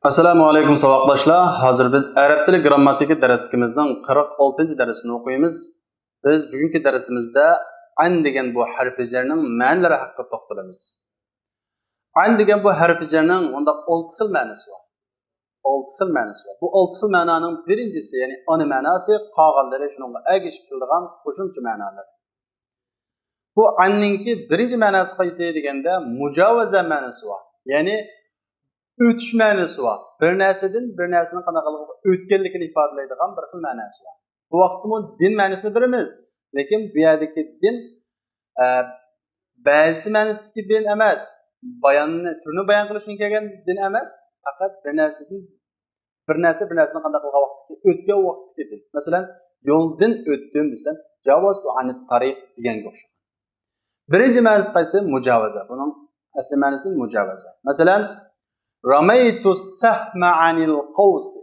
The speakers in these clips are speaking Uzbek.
Assalomu alaykum saboqdoshlar. Hozir biz arab tili grammatika darsimizning 46-darsini o'qiymiz. Biz bugungi darsimizda an degan bu harflarning ma'nolari haqida to'xtalamiz. An degan bu harflarning unda 6 xil ma'nosi bor. 6 xil ma'nosi bor. Bu 6 xil ma'noning birinchisi, ya'ni ana ma'nosi, qolganlari shunga agishib keladigan qo'shimcha ma'nolar. Bu anningki birinchi ma'nosi qaysi deganda mujovaza ma'nosi bor. Ya'ni o'tish ma'nosi bor. Bir narsadan bir narsaning qanaqaligini o'tganligini ifodalaydigan bir xil ma'nosi bor. Bu vaqtda din ma'nosini bilamiz, lekin bu yerdagi din ba'zi ma'nosidagi din emas. Bayonni turni bayon qilishga kelgan din emas, faqat bir narsaning qanaqaligini o'tgan vaqtda din. Masalan, yo'ldan o'tdim desam, javoztu anit tariq deganga o'xshaydi. Birinchi ma'nosi qaysi? Mujovaza. Buning asl ma'nosi mujovaza. Masalan, Ramaytu sahma anil qawsi.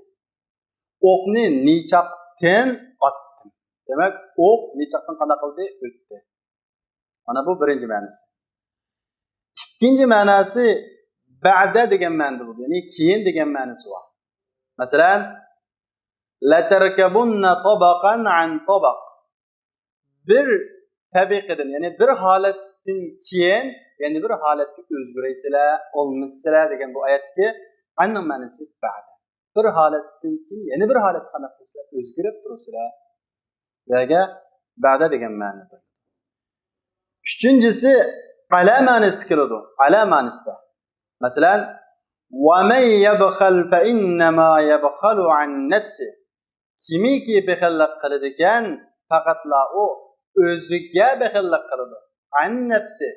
O'qni nichoqdan otdim. Demak, o'q nichoqdan qanaqa qildi? O'tdi. Mana bu birinchi ma'nosi. Ikkinchi ma'nosi ba'da degan ma'noda bo'ladi. Ya'ni keyin degan ma'nosi bor. Masalan, la tarkabunna tabaqan an tabaq. Bir tabiqadan, ya'ni bir holatdan keyin ya'ni bir holatga o'zgaraysizlar, olmazsizlar degan bu oyatga anning ma'nosi ba'da. Bir holatdan keyin yana bir holatga qanaqa qilsa o'zgarib turasizlar. Bularga ba'da degan ma'noda. Uchinchisi ala ma'nosi keladi. Ala ma'nosida. Masalan, wa man yabkhal fa inna ma yabkhalu an nafsi. Kimiki baxillik qiladigan faqatla u o'ziga baxillik qiladi. An nafsi.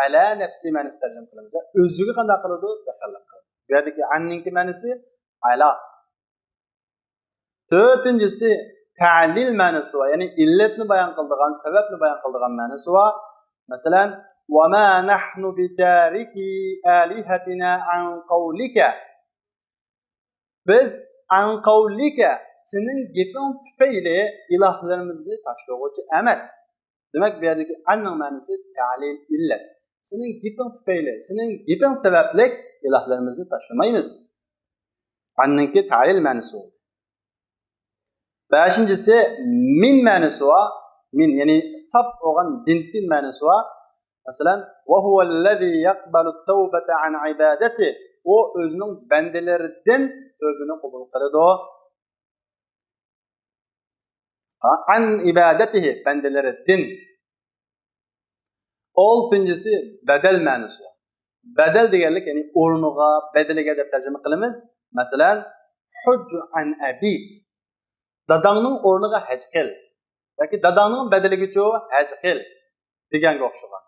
Ala nafsi ma'nosini tarjima qilamiz. O'ziga qanday qiladi? Baxillik qiladi. Bu yerdagi anningki ma'nosi ala. To'rtinchisi ta'lil ma'nosi va ya'ni illatni bayon qiladigan, sababni bayon qiladigan ma'nosi va masalan, wa ma nahnu bitariki alihatina an qawlika. Biz an qawlika sening gaping tufayli ilohlarimizni tashlag'uvchi emas. Demak, bu yerdagi anning ma'nosi ta'lil illat. Sening gaping tufayli, sening gaping sababli ilohlarimizni tashlamaymiz. Anningki ta'lil ma'nosi. Beshinchisi min ma'nosi va min ya'ni sab bo'lgan dintin ma'nosi va masalan, va huvallazi yaqbalu at-tawbata an ibadati. O o'zining bandalaridan tövbini qabul qiladi. An ibadatihi bandalaridan. Oltinchisi badal ma'nosi. Badal deganlik ya'ni o'rniga, badaliga deb tarjima qilamiz. Masalan, hujj an abi. Dadangning o'rniga haj qil. yoki dadangning badaliga haj qil deganga o'xshagan.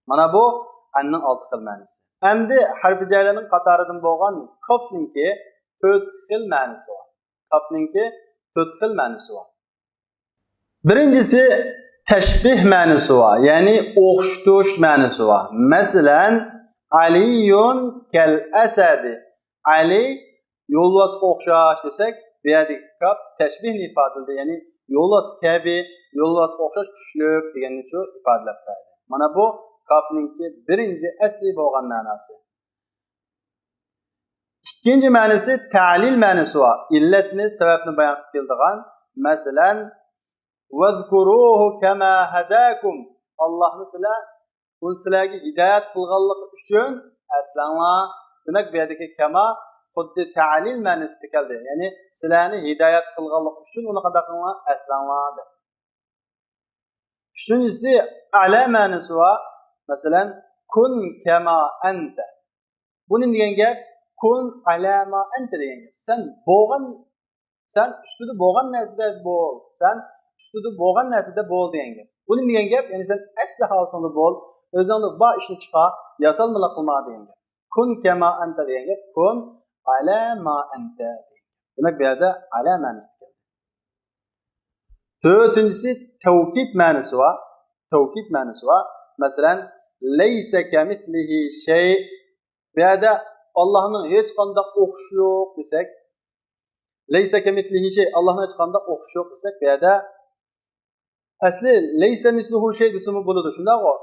Mana bu anning 6 xil ma'nosi. Endi harfi jarlarning qatoridan bo'lgan kofninki 4 xil ma'nosi bor. Kofninki 4 xil ma'nosi bor. Birinchisi tashbih ma'nosi bor, ya'ni o'xshatish ma'nosi bor. Masalan, Aliyun kal asadi. Ali yo'lbosga o'xshash desak, bu yerdagi kof tashbihni ifodalaydi, ya'ni yo'lbos kabi, yo'lbosga o'xshash kuchlik deganni shu ifodalab beradi. Mana bu kofninki birinchi asli bo'lgan ma'nosi. Ikkinchi ma'nosi ta'lil ma'nosi bor. Illatni, sababni bayon qiladigan. Masalan, vazkuruhu kama hadakum. Allohni sizlarga hidoyat qilganligi uchun aslanglar. Demak, bu yerdagi kama xuddi ta'lil ma'nosida keldi. Ya'ni sizlarni hidoyat qilganligi uchun uni qanday qilinglar? Aslanglar deb. Uchinchisi ala ma'nosi bor. Masalan, kun kama anta. Buni degan gap kun ala ma anta degan gap. Sen ustida bo'lgan narsada bo'l. Sen ustida bo'lgan narsada bo'l degan gap. Buni degan gap, ya'ni sen asli holatda bo'l, o'zingni bor ishni chiqar, yasalmala qilma degan gap. Kun kama anta degan gap kun ala ma anta. Demak, bu yerda ala ma'nosi keldi. To'rtinchisi tavkid ma'nosi bor. Tavkid ma'nosi bor. Masalan, laysa kamithlihi shay. Bu yerda Allohning hech qanday o'xshi yo'q desak, laysa kamithlihi shay, Allohning hech qanday o'xshi yo'q desak, bu yerda asli laysa misluhu shay desimi bo'ladi. Shundaqmi?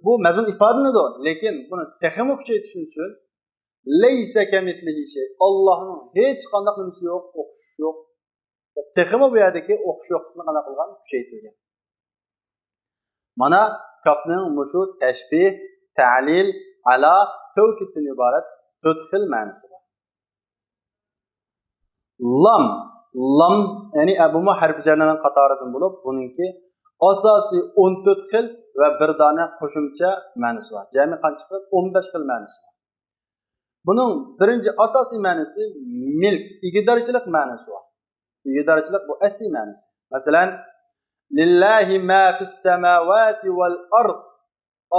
Bu mazmun ifodalanadi, lekin buni texnik kuchaytirish uchun Leyse kemitlihi şey. Allah'ın hiç qandaq nimasi yo'q, o'qish yo'q. Texmi bu yerdagi o'qish yo'qligini qana qilgan kuchaytirilgan. Mana kafning mushu tashbih, ta'lil, ala, tawkiddan iborat 4 xil ma'nosi bor. Lam ya'ni abuma harfi jarlarning qatoridan bo'lib, buningki asosiy 14 xil va bir dona qo'shimcha ma'nosi bor. Jami qancha xil? 15 xil ma'nosi bor. Buning birinchi asosiy ma'nosi milk, igidorchilik ma'nosi bor. Igidorchilik bu asli ma'nosi. Masalan, lillahi ma fis samawati wal ard.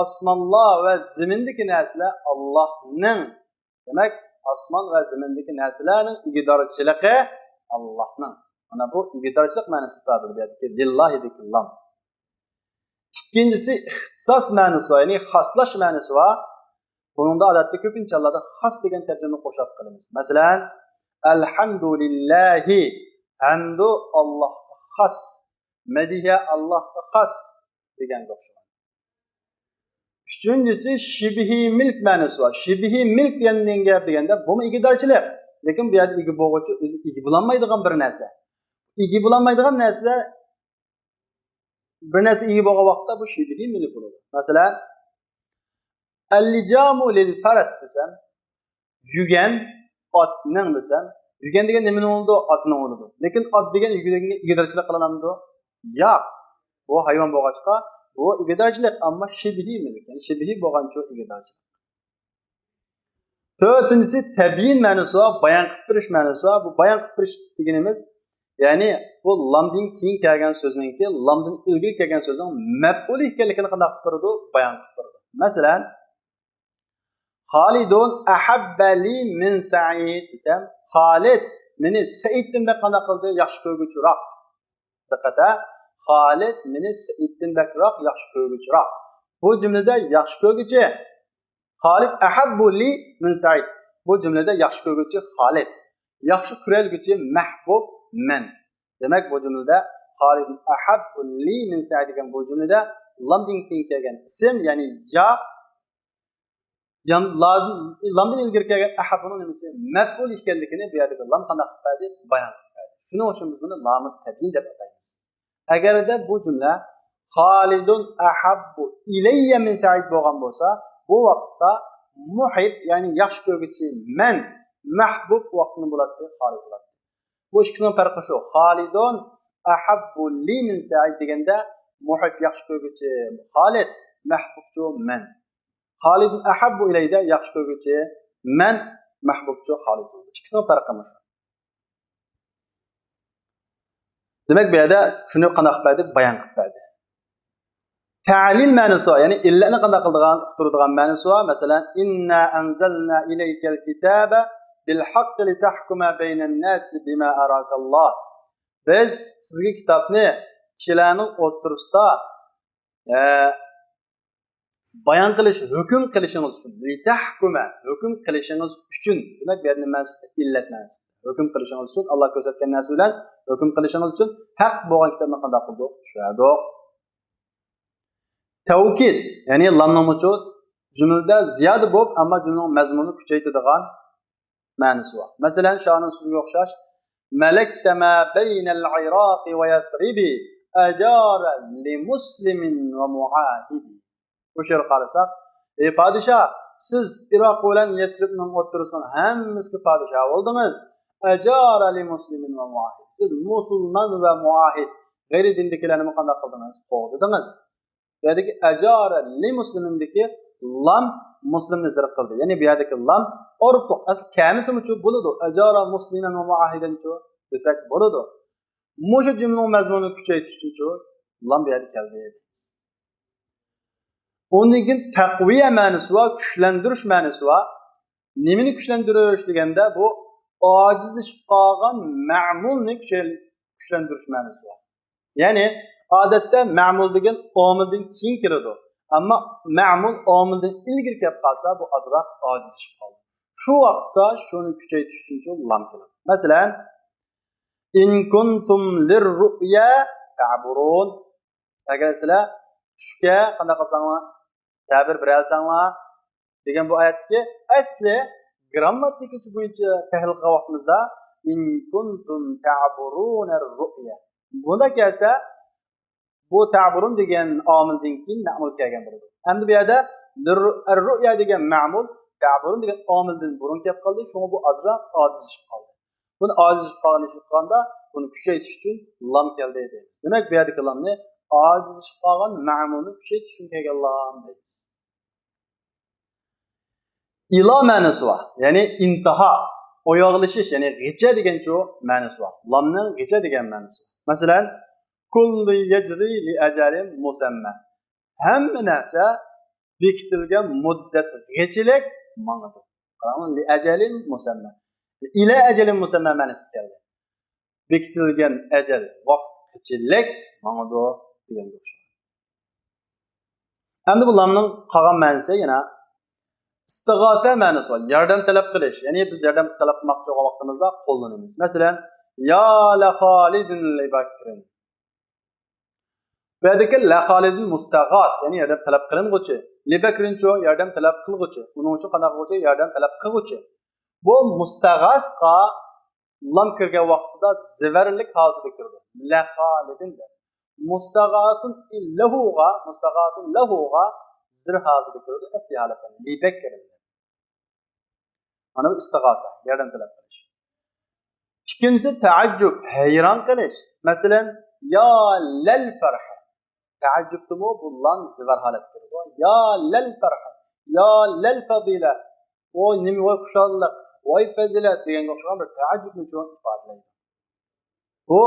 Osmonlar va zimindagi narsalar Allohning. Demak, osmon va zimindagi narsalarning igidorchiligi Allohning. Mana bu igidorchilik ma'nosi ifoda etadi. Lillahi dikillam. İkincisi ixtisos ma'nosi, ya'ni xoslash ma'nosi va buningda odatda ko'pincha Allohda xos degan tarjima qo'shib qilamiz. Masalan, alhamdulillahi, hamdu Allohga xos, madiha Allohga xos deganga o'xshaydi. Üçüncüsü şibihi milk ma'nosi var. Şibihi milk degan gap deganda bu igidorchilik. Lekin bu yerda igi bo'g'uvchi o'zi igi bo'lolmaydigan bir narsa. Igi bo'lolmaydigan narsa bir narsa igi bo'lgan vaqtda bu şibihi milk bo'ladi. Masalan, al-lijamu lil faras desam, yugan otning desam, yugan degan nima bo'ldi? Otning bo'ladi. Lekin ot degan igidorchilik qilinamdi? Yo'q. Bu hayvon bo'lg'achqa bu igidorchilik, ammo shibihi milk, ya'ni shibihi bo'lgancha igidorchilik. To'rtinchisi tabiin ma'nosi va bayon qilib berish ma'nosi va bu bayon qilib berish deganimiz, ya'ni bu lamdan keyin kelgan so'zningki, lamdan ilgari kelgan so'zning maf'ul ekanligini qanday qilib beradi? Bayon qilib beradi. Masalan, Xolidun ahabbali min Sa'id desam, Xolid meni Saiddan qanday qildi? Yaxshi ko'rguchiroq. Diqqat, Xolid meni Saiddan bakroq yaxshi ko'rguchiroq. Bu jumlada yaxshi ko'rguchi Xolid ahabbu li min Sa'id. Bu jumlada yaxshi ko'rguchi Xolid, yaxshi ko'relguchi mahbub men. Demak, bu jumlada Xolid ahabbu li min Sa'id degan bu jumlada lamdan keyin kelgan ism, ya'ni ya lamdan ilgari kelgan ahabbuning nimasi maf'ul ekanligini bu yerda lam qanday qiladi? Bayon qiladi. Shuning uchun biz buni lamut tabiin deb ataymiz. Agarda bu jumla Xolidun ahabbu ilayya min Sa'id bo'lgan bo'lsa, bu vaqtda muhib, ya'ni yaxshi ko'rguchi men, mahbub vaqtini bo'ladi, Xolid bo'ladi. Bu ikkisining farqi shu. Xolidun ahabbu li min Sa'id deganda muhib yaxshi ko'rguchi Xolid, mahbubchi men. Xolid ahabbu ilayda yaxshi ko'rguchi men, mahbubchi Xolid. Ikkisining farqi shu. Demak, bu yerda shuni qanday qiladi? Bayon qiladi. Ta'lil ma'nosi, ya'ni illatni qanday qiladigan ma'nosi va masalan, inna anzalna ilaykal kitaba bil haqqi litahkuma baynan nas bima arakalloh. Biz sizga kitobni kishilarning o'rtasida bayon qilish, hukm qilishingiz uchun, litahkuma, hukm qilishingiz uchun. Demak, bu yerda ma'nosi illat ma'nosi. Hukm qilishingiz uchun, Alloh ko'rsatgan narsa bilan hukm qilishingiz uchun haq bo'lgan kitobni qanday qildik? Tushunadi. Tavkid, ya'ni lamning uchun jumlada ziyoda bo'lib, ammo jumlaning mazmunini kuchaytiradigan ma'nosi bor. Masalan, shoning so'ziga o'xshash malaktama baynal Iroq va Yathribi ajara li muslimin va muahidi. Bu she'r qarasak, ey podshoh, siz Iroq bilan Yasribning o'rtasida hammasiga podshoh bo'ldingiz. Ajara li muslimin va muahid. Siz musulmon va muahid g'ayri dindagilarni qanday qildingiz? Qo'ydingiz. Bu yerdagi ajara li muslimindagi lam muslimni zirq qildi. Ya'ni bu yerdagi lam ortiq. Asl kamisi uchun bo'ladi. Ajara musliman va muahidan uchun desak bo'ladi. Mushu jumlaning mazmunini kuchaytirish uchun lam bu yerga keldi. Ondan keyin taqviya ma'nosi va kuchlantirish ma'nosi va nimani kuchlantirish deganda bu ojizlashib qolgan ma'mulni kuchlantirish ma'nosi bor. Ya'ni odatda ma'mul degan omildan keyin keladi. Ammo ma'mul omildan ilgari kelib qolsa, bu ozroq ojizlashib qoladi. Shu vaqtda shuni kuchaytirish uchun lam keladi. Masalan, in kuntum lirru'ya ta'burun. Agar sizlar tushga qanday qilsanglar, ta'bir berasanglar degan bu oyatga asli grammatik bo'yicha tahlil qilgan vaqtimizda in kuntum ta'buruna ar-ru'ya. Bunda kelsa bu ta'burun degan omildan keyin ma'mul kelgan bo'ladi. Endi bu yerda ar-ru'ya degan ma'mul ta'burun degan omildan burun kelib qoldi. Shunga bu ozroq ojizlashib qoldi. Buni ojizlashib qolganda buni kuchaytirish uchun lam keldi deymiz. Demak, bu yerdagi lamni ojizlashib qolgan ma'mulni kuchaytirish uchun kelgan lam deymiz. İla ma'nosi bor, ya'ni intiho, oyoqlashish, ya'ni g'icha degan shu ma'nosi bor. Lamning g'icha degan ma'nosi. Masalan, kullu yajri li ajalin musamma. Hamma narsa bekitilgan muddat g'ichilik ma'nosi. Qarang, li ajalin musamma. Ila ajalin musamma ma'nosi keldi. Bekitilgan ajal, vaqt g'ichilik ma'nosi degan o'xshaydi. Endi bu lamning qolgan ma'nosi yana istig'otha ma'nosi bor. Yordam talab qilish. Ya'ni biz yordam talab qilmoqchi bo'lgan vaqtimizda qo'llanamiz. Masalan, ya la Xolidin li Bakrin. Bu yerdagi la Xolidin mustag'ot, ya'ni yordam talab qilinguchi. Li Bakrin cho yordam talab qilguchi. Uning uchun qanday qilguchi? Yordam talab qilguchi. Bu mustag'otga lam kirgan vaqtida zivarlik holatida kirdi. La Xolidin. Mustag'otun lahuga zir holatida kirdi. Asli holatda li Bakrin. Ana bu istig'osa, yordam talab qilish. İkincisi taaccub, hayron qilish. Masalan, ya lal farh. Taaccubdimi bu lam zivar holatda kirdi. Ya lal farh, ya lal fadila. O nima voy xushallik, voy fazilat deganga o'xshagan bir taaccubni ifodalaydi. Bu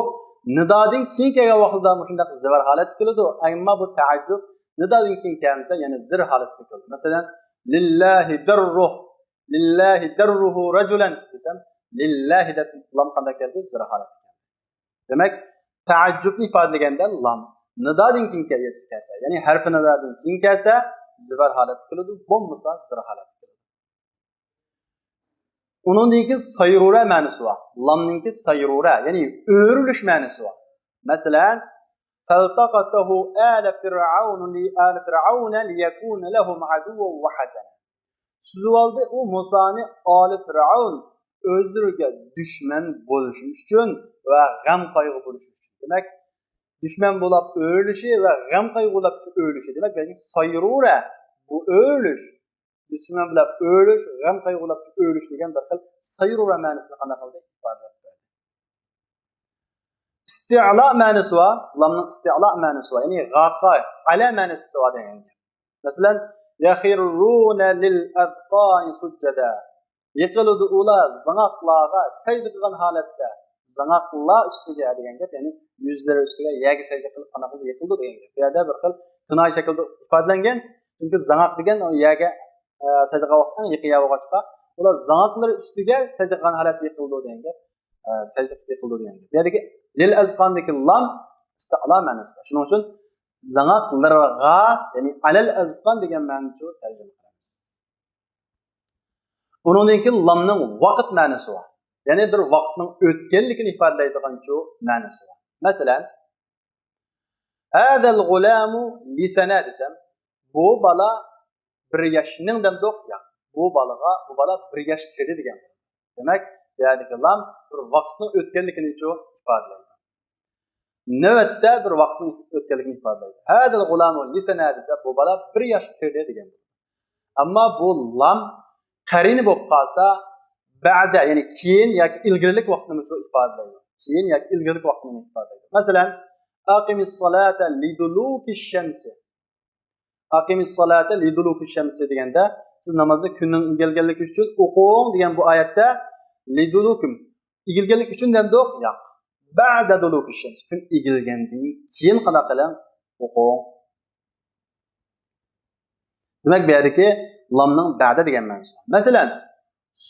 nidodan keyin kelgan vaqtda shunday zivar holatda keladi. Ammo bu taaccub nidodan keyin kelsa, yana zir holatda keladi. Masalan, lillahi darruhu rajulan desam, lillahi deb lam qanday keldi? Zir holatda keldi. Demak, taaccubni ifodalaganda lam nidodan keyin kelsa, ya'ni harfi nidodan keyin kelsa, zivar holatda keladi, bo'lmasa zir holatda keladi. Uningki sayrura ma'nosi bor. Lamninki sayrura, ya'ni o'rilish ma'nosi bor. Masalan, faltaqatahu ala fir'auna liyakuna lahum aduwwan wa hazana. Suzvoldi u Musoni oli Fir'aun o'zlariga dushman bo'lishi uchun va g'am qayg'u bo'lishi uchun. Demak, dushman bo'lib o'lishi va g'am qayg'ulab o'lishi. Demak, ya'ni sayrura bu o'lish. Dushman bilan o'lish, g'am qayg'ulab o'lish degan bir xil sayrura ma'nosini qanday qildi ifodalab berdi. Isti'la ma'nosi va lamning isti'la ma'nosi va ya'ni g'aqa, ala ma'nosi va degan. Masalan, yakhiruna lil azqani sujada. Yiqiladi ular zangaqlarga sajda qilgan holatda. Zangaqlar ustiga degan gap, ya'ni yuzlari ustiga yagi sajda qilib qana qilib yiqildi degan gap. Bu yerda bir xil kinoy shaklda ifodalangan. Chunki zangaq degan yaga sajda qilgan yiqiyavg'achqa, ular zangaqlar ustiga sajda qilgan holatda yiqildi degan gap. Sajda qilib yiqildi degan gap. Bu yerdagi lil azqandagi lam isti'la ma'nosida. Shuning uchun zangaqlarga, ya'ni alal azqan degan ma'noda tarjima qilamiz. Uningdan keyin lamning vaqt ma'nosi bor. Ya'ni bir vaqtning o'tganligini ifodalaydigan shu ma'nosi bor. Masalan, hadal g'ulamu li sana desam, bu bola 1 yoshning demdoq yo'q. Bu bola 1 yosh kirdi degan. Demak, ya'ni lam bir vaqtning o'tganligini ifodalaydi. Navbatda bir vaqtning o'tganligini ifodalaydi. Hadal g'ulamu li sana desa, bu bola 1 yosh kirdi degan. Ammo bu lam qarini bo'lib qolsa, ba'da, ya'ni keyin yoki ilgarilik vaqtni ifodalaydi. Keyin yoki ilgarilik vaqtni ifodalaydi. Masalan, aqimis solata lidulukish shamsi. Aqimis solata lidulukish shamsi deganda, siz namozda kunning ilgariganligi uchun o'qing degan bu oyatda lidulukum ilgariganlik uchun demdoq yo'q. Ba'da dulukish shams, kun ilgarigandan keyin qanaqa qiling o'qing. Demak, bu yerdagi lamning ba'da degan ma'nosi. Masalan,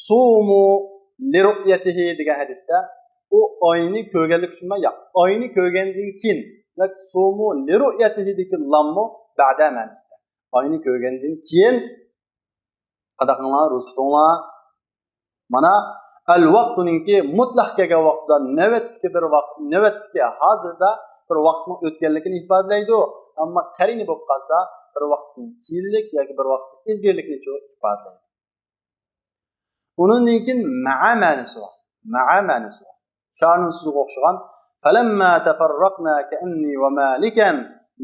sumu li ru'yatihi degan hadisda u oyni ko'rganlik uchun yo'q. Oyni ko'rgandan keyin, demak sumu li ru'yatihi degan lamni ba'da ma'nosida. Oyni ko'rgandan keyin qadaqinglar, rusutinglar. Mana al-vaqtuninki mutlaq kelgan vaqtda navbatga bir vaqt, navbatga hozirda bir vaqtning o'tganligini ifodalaydi. Ammo qarini bo'lib qolsa, bir vaqtning keyinlik yoki bir vaqtning ilgarilikni ifodalaydi. Undan keyin ma'a ma'nosi bor. Ma'a ma'nosi bor. Sharning so'ziga o'xshagan falamma tafarraqna ka'anni wa malikan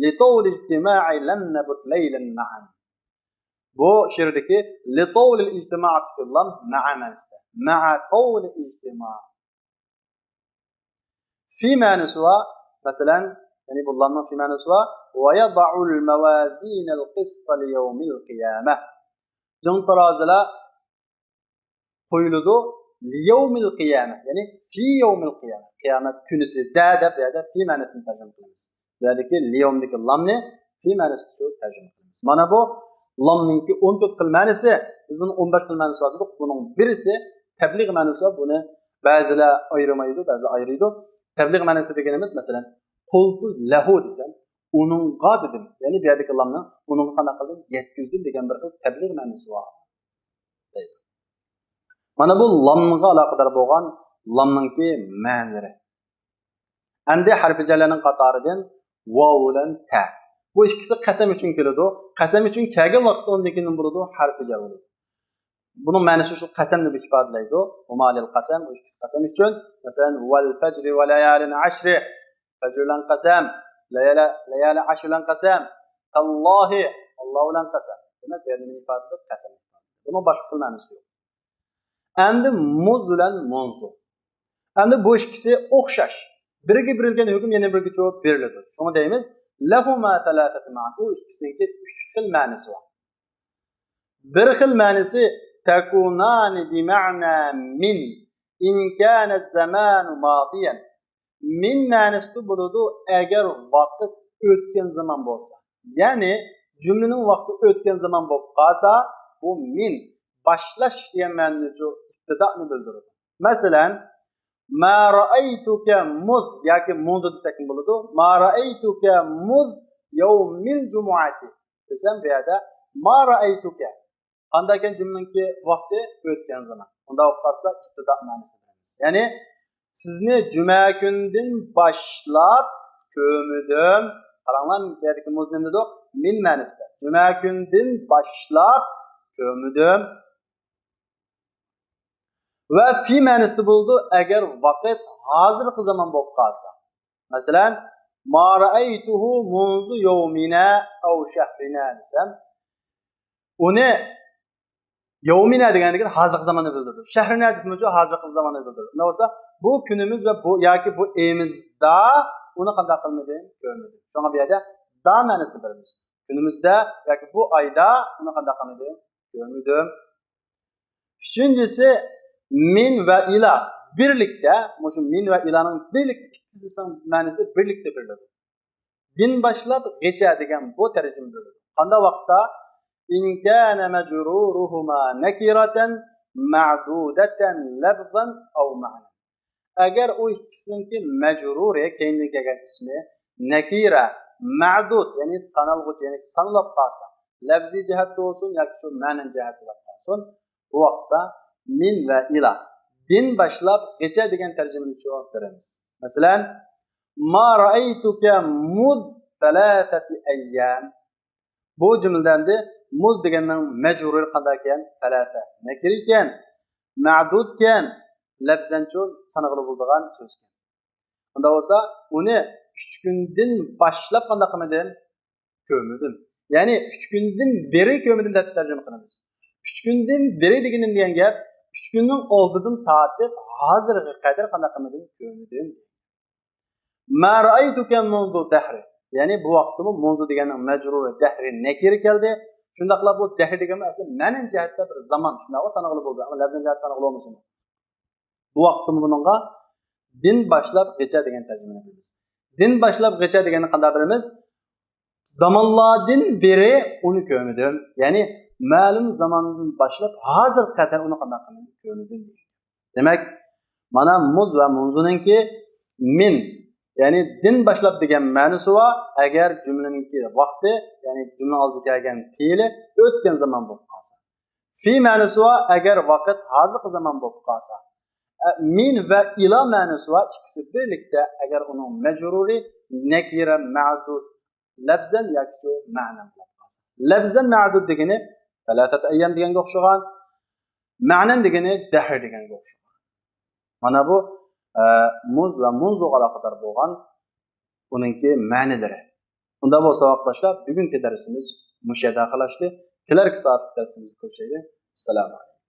litul ijtima'i lan nabut laylan ma'an. Bu she'rdagi litul ijtima' lam ma'a ma'nosida. Ma'a qawl ijtima'. Fi ma'nosi masalan yani bunlarning fi ma'nosi va yad'ul mawazin al-qist li yawmil qiyamah. Jang tarozilar qo'yiladi liyawmil qiyamah, ya'ni fi yawmil qiyamah, qiyomat kunisida deb yerda fi ma'nosini tarjima qilamiz. Bu yerdagi liyawmdagi lamni fi ma'nosida tarjima qilamiz. Mana bu lamninki 14 xil ma'nosi, biz buni 15 xil ma'nosi dedik. Buning birisi tabligh ma'nosi, buni ba'zilar ayirmaydi, ba'zilar ayiradi. Tabligh ma'nosi deganimiz masalan qultu lahu desam, uningga dedim. Ya'ni bu yerdagi lamni uningga qanday qildim? Yetkizdim degan bir xil tabligh ma'nosi bor. Mana bu lamga aloqador bo'lgan lamningki ma'nolari. Endi harfi jarlarning qatoridan vav bilan ta. Bu ikkisi qasam uchun keladi. Qasam uchun kelgan vaqtda undan keyin bo'ladi harfi jar bo'ladi. Buning ma'nosi shu qasamni ifodalaydi. Umalil qasam, bu ikkisi qasam uchun. Masalan, wal fajri va layalin ashri. Fajrlan qasam, layali ashlan qasam. Allohi, Alloh bilan qasam. Demak, bu yerda ifodalaydi qasam. Buning boshqa ma'nosi yo'q. Endi muz bilan munzu. Endi bu ikkisi o'xshash. Biriga berilgan hukm yana biriga javob beriladi. Shuni deymiz, lahuma talatatu ma'an. Bu ikkisiniki 3 xil ma'nosi bor. Bir xil ma'nosi takunani bi ma'na min in kana az-zaman madiyan. Min ma'nosi bo'ladi agar vaqt o'tgan zaman bo'lsa. Ya'ni jumlaning vaqti o'tgan zaman bo'lib qolsa, bu min başlaş degan ma'noni ibtido'ni bildiradi. Masalan, ma ra'aytuka muz yoki muz desak bo'ladi. Ma ra'aytuka muz yawmil jumu'ati. Desam bu yerda ma ra'aytuka qanday ekan jumlaningki vaqti o'tgan zaman. Unda o'qilsa ibtido ma'nosini bilamiz. Ya'ni sizni juma kundan boshlab ko'midim. Qaranglar, bu yerdagi muz nima dedi? Min ma'nosida. Juma kundan boshlab ko'midim. Va fi ma'nosida bo'ldi agar vaqt hozirgi zaman bo'lib qolsa. Masalan, ma ra'aytuhu munzu yawmina aw shahrina desam, uni yawmina degandan hozirgi zamonni bildiradi. Shahrina desam uchun hozirgi zamonni bildiradi. Nima bo'lsa, bu kunimiz va bu yoki bu emizda uni qanday qilmadim? Ko'rmadim. Shunga bu yerda da ma'nosi beramiz. Kunimizda yoki bu oyda uni qanday qilmadim? Ko'rmadim. Üçüncüsü min ve ila birlikte, şu min ve ilanın birlikte ikisi ma'nosi birlikte beriladi. Din başlab geçe degan bu tercüme beriladi. Qanday vaqtda in kana majruruhuma nakiratan ma'dudatan labzan aw ma'na. Agar o ikisininki majruri keyinga kelgan ismi nakira ma'dud yani sanalg'uchi yani sanalab qolsa, labzi jihatda olsun yoki shu ma'nan jihatda olsun, bu vaqtda min ve ila din başlab geçe degan tercümeni cevap veremiz. Mesela ma ra'aytuka muz thalathati ayyam. Bu cümleden muz deganning majruri qanday ekan? Thalatha. Nakir ekan, ma'dud ekan, labzancho sanag'ili bo'lgan so'z ekan. Unda bo'lsa, uni 3 kundan boshlab qanday qilmadim? Ko'midim. Ya'ni 3 kundan beri ko'midim deb tarjima qilamiz. 3 kundan beri deganim degan gap 3 kunning oldidan tortib hozirga qadar qanday qilmadim? Ko'midim. Ma ra'aytuka mundu dahri. Ya'ni bu vaqtda mundu deganning majruri dahri nakir keldi. Shundaqla bu dahr degan aslida ma'nan jihatda bir zaman shunday sanag'ili bo'ldi, ammo lafzan jihatda sanag'ili bo'lmasin. Bu vaqtda bunga din boshlab gacha degan tarjimani qilamiz. Din boshlab gacha deganni qanday bilamiz? Zamonlardan beri uni ko'midim. Ya'ni ma'lum zamondan boshlab hozir qadar uni qanday qildim? Ko'midim. Demak, mana muz va munzuningki min ya'ni din boshlab degan ma'nosi va agar jumlaningki vaqti ya'ni jumla oldiga kelgan fe'li o'tgan zaman bo'lib qolsa. Fi ma'nosi va agar vaqt hozirgi zaman bo'lib qolsa. Min va ila ma'nosi va ikkisi birlikda agar uning majruri nakira ma'dud labzan yoki ma'nan bo'lib qolsa. Labzan ma'dud degani talatat ayyam deganga o'xshagan. Ma'nan degani dahr deganga o'xshaydi. Mana bu muz va munzu aloqador bo'lgan uningki ma'nilari. Unda bo'lsa vaqtdoshlar, bugungi darsimiz mush yerda qolishdi. Kelarki soatlik darsimizni ko'rishaylik. Assalomu alaykum.